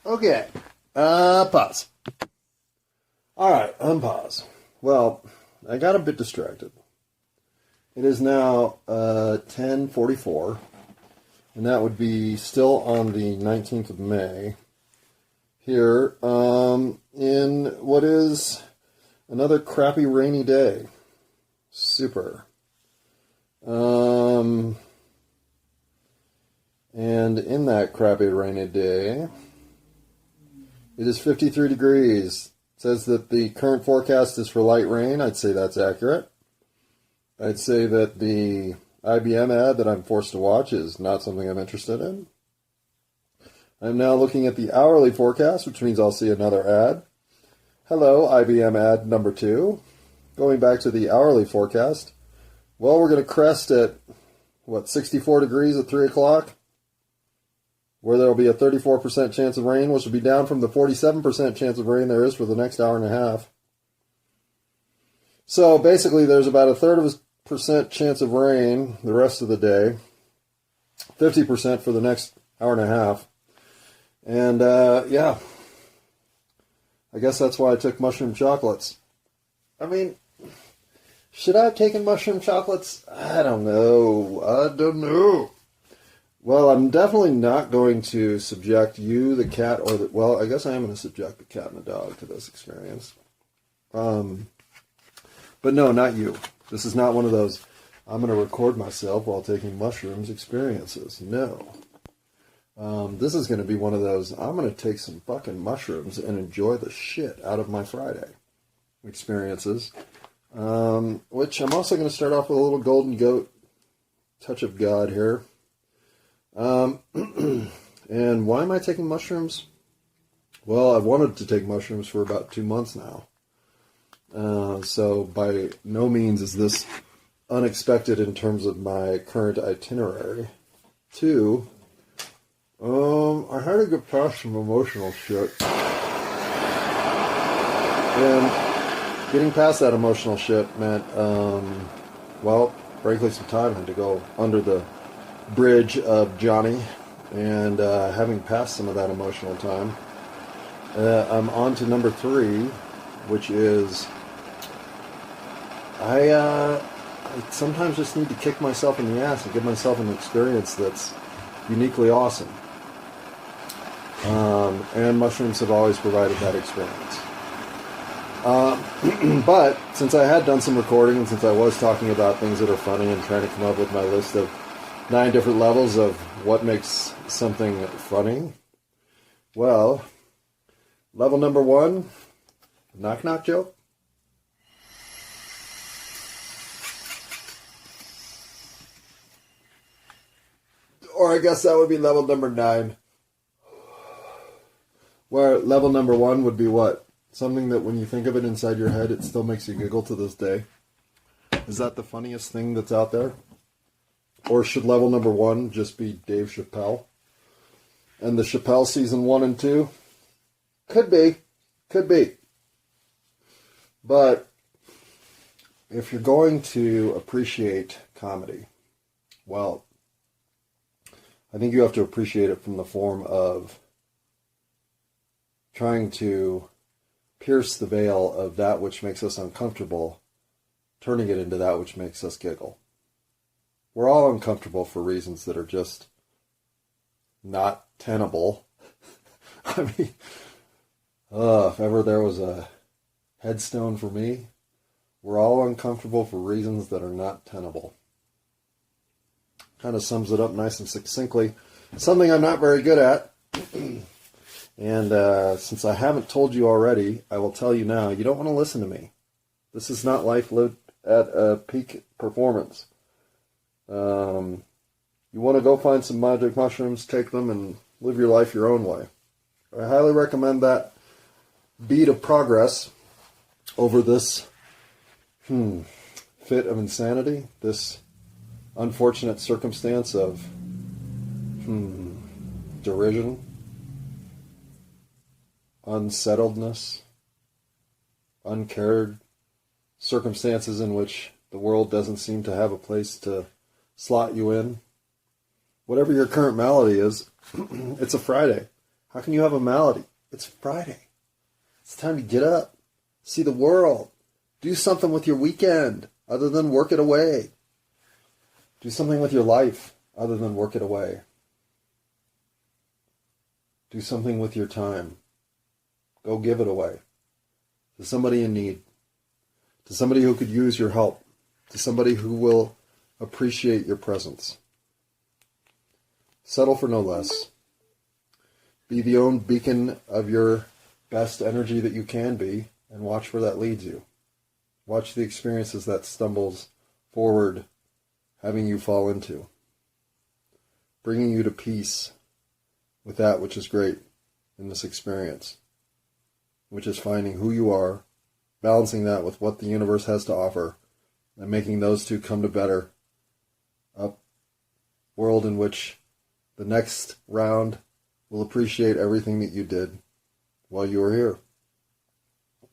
Okay. Pause. Alright, unpause. Well, I got a bit distracted. It is now 10:44, and that would be still on the 19th of May. Here, in what is another crappy rainy day. Super. And in that crappy rainy day, it is 53 degrees. It says that the current forecast is for light rain. I'd say that's accurate. I'd say that the IBM ad that I'm forced to watch is not something I'm interested in. I'm now looking at the hourly forecast, which means I'll see another ad. Hello, IBM ad number 2. Going back to the hourly forecast. Well, we're going to crest at, 64 degrees at 3 o'clock? Where there will be a 34% chance of rain, which will be down from the 47% chance of rain there is for the next hour and a half. So basically there's about a 30% chance of rain the rest of the day, 50% for the next hour and a half. And yeah, I guess that's why I took mushroom chocolates. I mean, should I have taken mushroom chocolates? I don't know. Well, I'm definitely not going to subject you, the cat, or the... Well, I guess I am going to subject the cat and the dog to this experience. But no, not you. This is not one of those, I'm going to record myself while taking mushrooms experiences. No. This is going to be one of those, I'm going to take some fucking mushrooms and enjoy the shit out of my Friday experiences. Which I'm also going to start off with a little golden goat touch of God here. And why am I taking mushrooms? Well, I've wanted to take mushrooms for about 2 months now. So by no means is this unexpected in terms of my current itinerary. 2, I had to get past some emotional shit. And getting past that emotional shit meant, well, frankly, some time had to go under the bridge of Johnny, and having passed some of that emotional time, I'm on to number 3, which is I sometimes just need to kick myself in the ass and give myself an experience that's uniquely awesome. And mushrooms have always provided that experience. But since I had done some recording, and since I was talking about things that are funny and trying to come up with my list of 9 different levels of what makes something funny. Well, level number 1, knock knock joke. Or I guess that would be level number 9. Where level number 1 would be what? Something that when you think of it inside your head, it still makes you giggle to this day. Is that the funniest thing that's out there? Or should level number 1 just be Dave Chappelle? And the Chappelle season 1 and 2? Could be. But if you're going to appreciate comedy, well, I think you have to appreciate it from the form of trying to pierce the veil of that which makes us uncomfortable, turning it into that which makes us giggle. We're all uncomfortable for reasons that are just not tenable. I mean, if ever there was a headstone for me, we're all uncomfortable for reasons that are not tenable. Kind of sums it up nice and succinctly. Something I'm not very good at. And since I haven't told you already, I will tell you now, you don't want to listen to me. This is not life lived at a peak performance. You want to go find some magic mushrooms, take them, and live your life your own way. I highly recommend that beat of progress over this fit of insanity, this unfortunate circumstance of derision, unsettledness, uncared circumstances in which the world doesn't seem to have a place to slot you in. Whatever your current malady is, it's a Friday. How can you have a malady? It's Friday. It's time to get up, see the world, do something with your weekend other than work it away. Do something with your life other than work it away. Do something with your time. Go give it away to somebody in need, to somebody who could use your help, to somebody who will appreciate your presence. Settle for no less. Be the own beacon of your best energy that you can be, and watch where that leads you. Watch the experiences that stumbles forward, having you fall into, bringing you to peace with that which is great in this experience, which is finding who you are, balancing that with what the universe has to offer, and making those two come to better. A world in which the next round will appreciate everything that you did while you were here.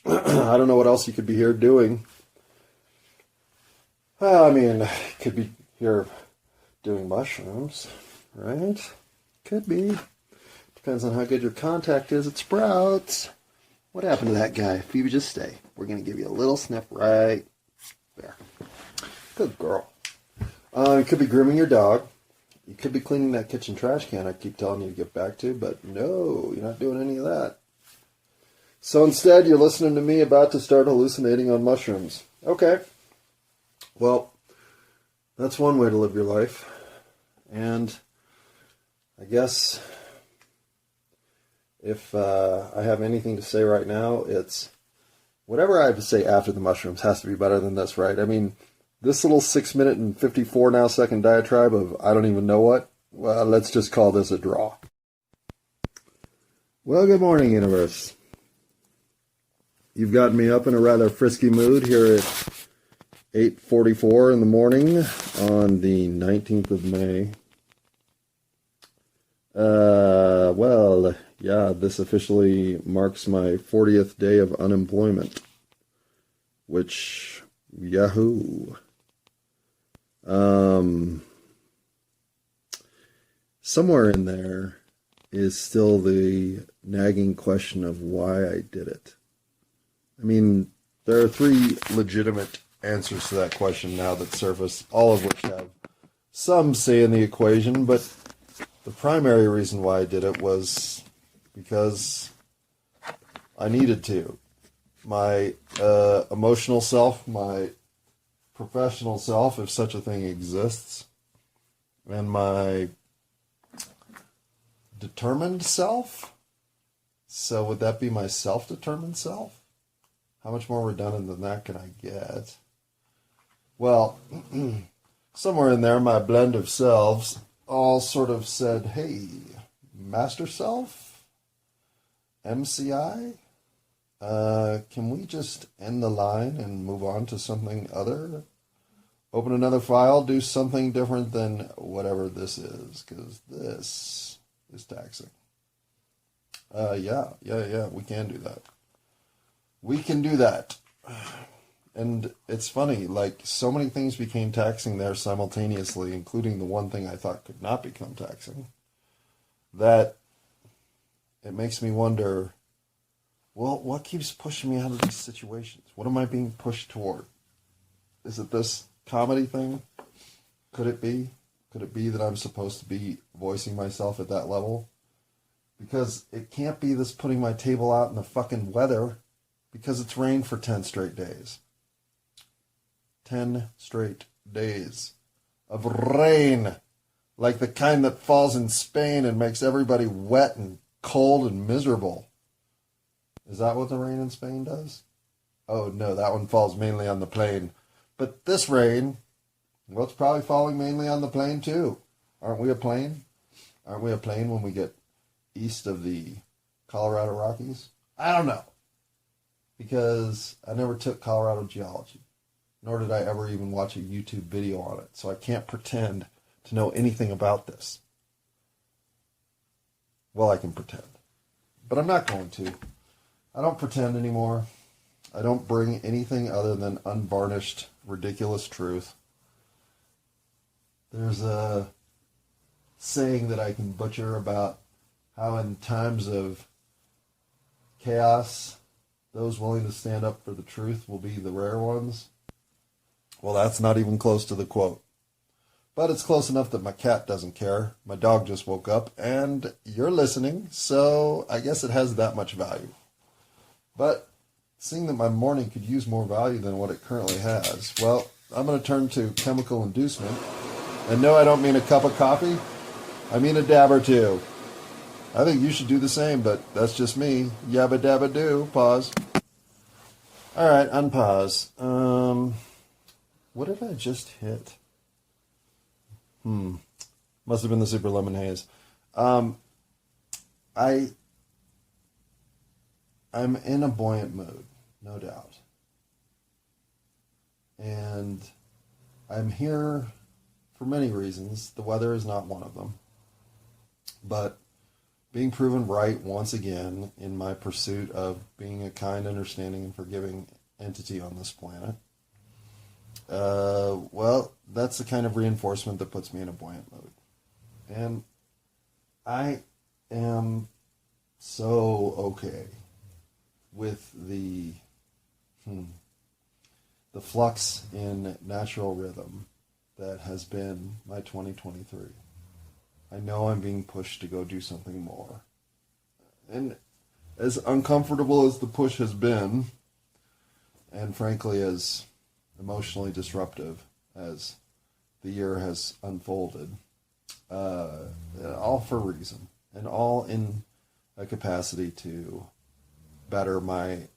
I don't know what else you could be here doing. I mean, you could be here doing mushrooms, right? Could be. Depends on how good your contact is at Sprouts. What happened to that guy? If you would just stay, we're going to give you a little snip right there. Good girl. You could be grooming your dog. You could be cleaning that kitchen trash can I keep telling you to get back to, but no, you're not doing any of that. So instead, you're listening to me about to start hallucinating on mushrooms. Okay. Well, that's one way to live your life. And I guess if I have anything to say right now, it's whatever I have to say after the mushrooms has to be better than this, right? I mean, this little 6 minute and 54 now second diatribe of I don't even know what, well, let's just call this a draw. Well, good morning, universe. You've gotten me up in a rather frisky mood here at 8:44 in the morning on the 19th of May. Well, yeah, this officially marks my 40th day of unemployment, which, yahoo. Somewhere in there is still the nagging question of why I did it. I mean, there are three legitimate answers to that question now that surface, all of which have some say in the equation, but the primary reason why I did it was because I needed to. My emotional self, my professional self, if such a thing exists, and my determined self. So would that be my self-determined self? How much more redundant than that can I get? Well, somewhere in there, my blend of selves all sort of said, hey, master self, MCI, can we just end the line and move on to something other? Open another file, do something different than whatever this is, because this is taxing. Yeah, we can do that. We can do that. And it's funny, like, so many things became taxing there simultaneously, including the one thing I thought could not become taxing, that it makes me wonder, well, what keeps pushing me out of these situations? What am I being pushed toward? Is it this comedy thing? Could it be? Could it be that I'm supposed to be voicing myself at that level? Because it can't be this putting my table out in the fucking weather, because it's rained for 10 straight days. 10 straight days of rain, like the kind that falls in Spain and makes everybody wet and cold and miserable. Is that what the rain in Spain does? Oh no, that one falls mainly on the plain. But this rain, well, it's probably falling mainly on the plain too. Aren't we a plain? Aren't we a plain when we get east of the Colorado Rockies? I don't know. Because I never took Colorado geology. Nor did I ever even watch a YouTube video on it. So I can't pretend to know anything about this. Well, I can pretend. But I'm not going to. I don't pretend anymore. I don't bring anything other than unvarnished, ridiculous truth. There's a saying that I can butcher about how in times of chaos, those willing to stand up for the truth will be the rare ones. Well, that's not even close to the quote. But it's close enough that my cat doesn't care. My dog just woke up, and you're listening, so I guess it has that much value. But seeing that my morning could use more value than what it currently has, well, I'm going to turn to chemical inducement. And no, I don't mean a cup of coffee. I mean a dab or two. I think you should do the same, but that's just me. Yabba dabba do. Pause. All right, unpause. What did I just hit? Must have been the super lemon haze. I'm in a buoyant mood, no doubt. And I'm here for many reasons. The weather is not one of them. But being proven right once again in my pursuit of being a kind, understanding, and forgiving entity on this planet. Well, that's the kind of reinforcement that puts me in a buoyant mood. And I am so okay with the flux in natural rhythm that has been my 2023. I know I'm being pushed to go do something more. And as uncomfortable as the push has been, and frankly as emotionally disruptive as the year has unfolded, all for a reason, and all in a capacity to better my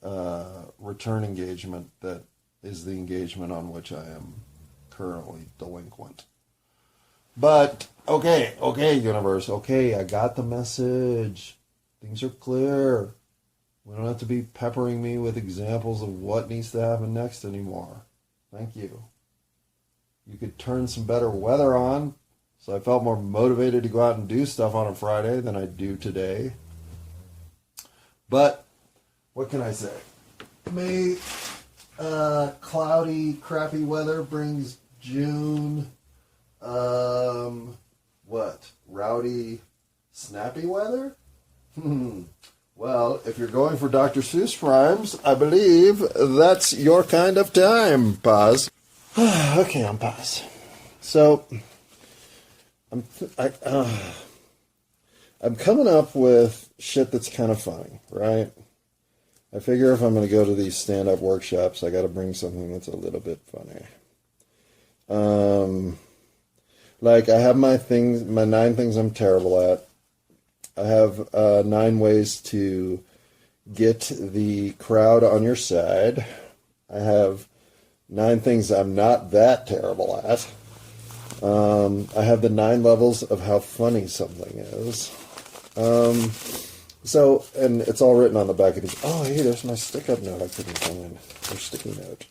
return engagement that is the engagement on which I am currently delinquent. But, okay, universe, okay, I got the message. Things are clear. We don't have to be peppering me with examples of what needs to happen next anymore. Thank you. You could turn some better weather on, so I felt more motivated to go out and do stuff on a Friday than I do today. But, what can I say? May cloudy, crappy weather brings June, rowdy, snappy weather? Well, if you're going for Dr. Seuss rhymes, I believe that's your kind of time. Pause. Okay, I'm pause. So, I'm coming up with shit that's kind of funny, right? I figure if I'm going to go to these stand-up workshops, I got to bring something that's a little bit funny. Like, I have my 9 things I'm terrible at. I have 9 ways to get the crowd on your side. I have 9 things I'm not that terrible at. I have the 9 levels of how funny something is. So, and it's all written on the back of these. Oh, hey, there's my stick-up note I couldn't find. Or sticky note.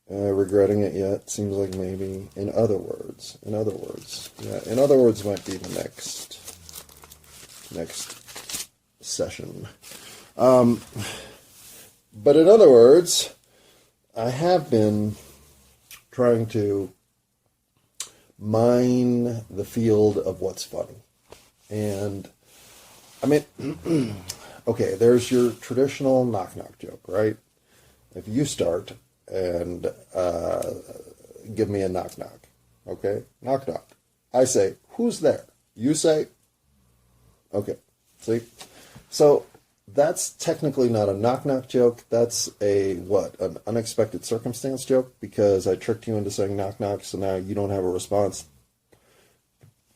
Regretting it yet? Seems like maybe. In other words. Yeah, in other words might be the next session. But in other words, I have been trying to mine the field of what's funny. And, I mean, okay, there's your traditional knock-knock joke, right? If you start and give me a knock-knock, okay? Knock-knock. I say, who's there? You say, okay, see? So that's technically not a knock-knock joke. That's an unexpected circumstance joke because I tricked you into saying knock-knock, so now you don't have a response.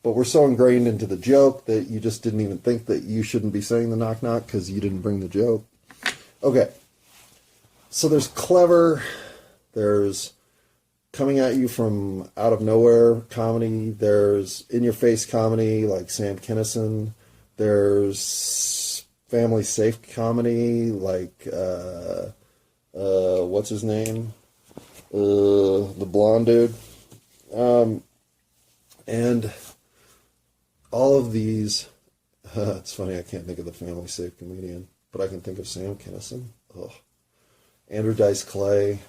But we're so ingrained into the joke that you just didn't even think that you shouldn't be saying the knock-knock because you didn't bring the joke. Okay, so there's clever, there's coming at you from out of nowhere comedy, there's in-your-face comedy like Sam Kinison, there's family safe comedy like, what's his name? The blonde dude. And all of these, it's funny, I can't think of the family safe comedian, but I can think of Sam Kinison. Ugh. Andrew Dice Clay.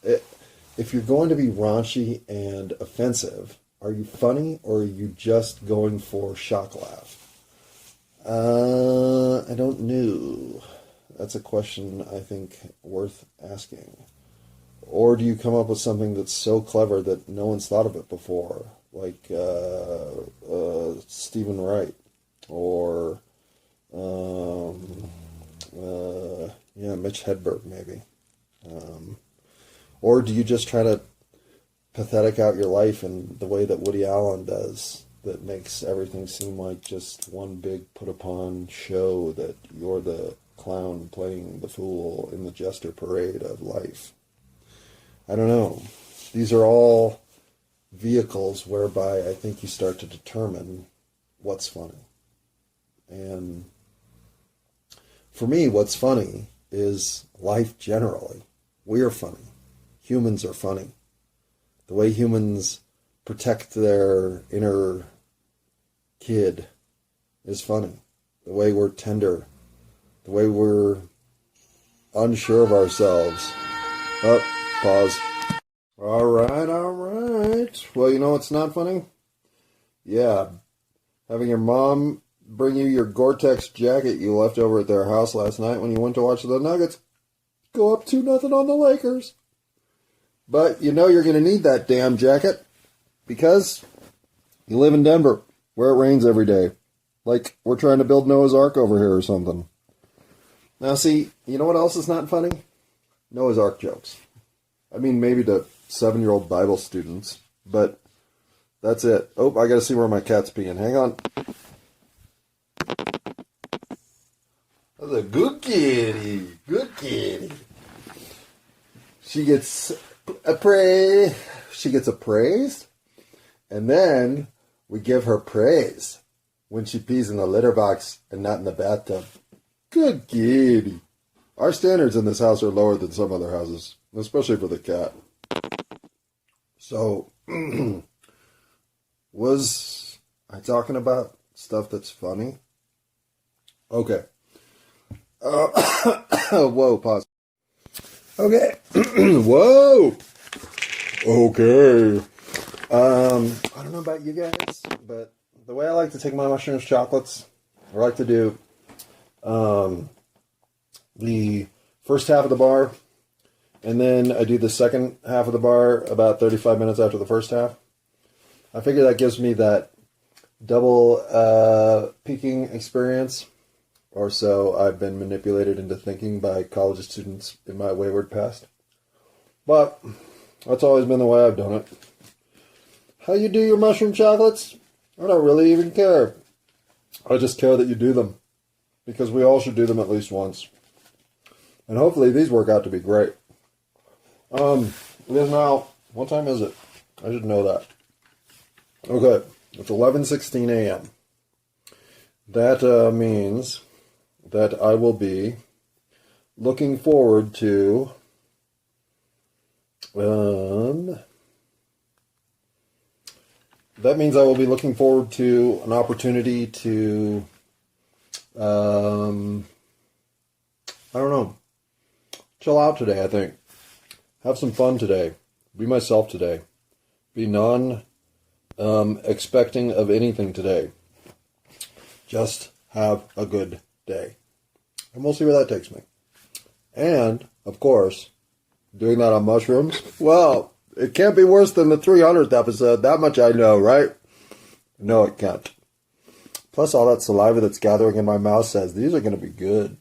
If you're going to be raunchy and offensive, are you funny or are you just going for shock laugh? I don't know. That's a question I think worth asking. Or do you come up with something that's so clever that no one's thought of it before? Like Stephen Wright. Or, Mitch Hedberg, maybe. Or do you just try to pathetic out your life in the way that Woody Allen does, that makes everything seem like just one big put-upon show, that you're the clown playing the fool in the jester parade of life? I don't know. These are all vehicles whereby I think you start to determine what's funny. And for me, what's funny is life generally. We are funny. Humans are funny. The way humans protect their inner kid is funny. The way we're tender. The way we're unsure of ourselves. Oh, pause. All right. Well, you know what's not funny? Yeah, having your mom bring you your Gore-Tex jacket you left over at their house last night when you went to watch the Nuggets go up 2-0 on the Lakers. But you know you're going to need that damn jacket because you live in Denver, where it rains every day. Like we're trying to build Noah's Ark over here or something. Now see, you know what else is not funny? Noah's Ark jokes. I mean, maybe to 7-year-old Bible students, but that's it. Oh, I got to see where my cat's peeing. Hang on. That's a good kitty. Good kitty. She gets appraised, and then we give her praise when she pees in the litter box and not in the bathtub. Good kitty. Our standards in this house are lower than some other houses, especially for the cat. So, was I talking about stuff that's funny? Okay. Whoa, pause. Okay. Whoa. Okay. I don't know about you guys, but the way I like to take my mushrooms chocolates, I like to do the first half of the bar, and then I do the second half of the bar about 35 minutes after the first half. I figure that gives me that double peaking experience, or so I've been manipulated into thinking by college students in my wayward past. But that's always been the way I've done it. How you do your mushroom chocolates? I don't really even care. I just care that you do them, because we all should do them at least once. And hopefully these work out to be great. It is now, what time is it? I should know that. Okay, it's 11:16 a.m. That means that I will be looking forward to an opportunity to I don't know, chill out today, I think. Have some fun today. Be myself today. Be expecting of anything today. Just have a good day. And we'll see where that takes me. And, of course, doing that on mushrooms, well, it can't be worse than the 300th episode. That much I know, right? No, it can't. Plus, all that saliva that's gathering in my mouth says these are going to be good.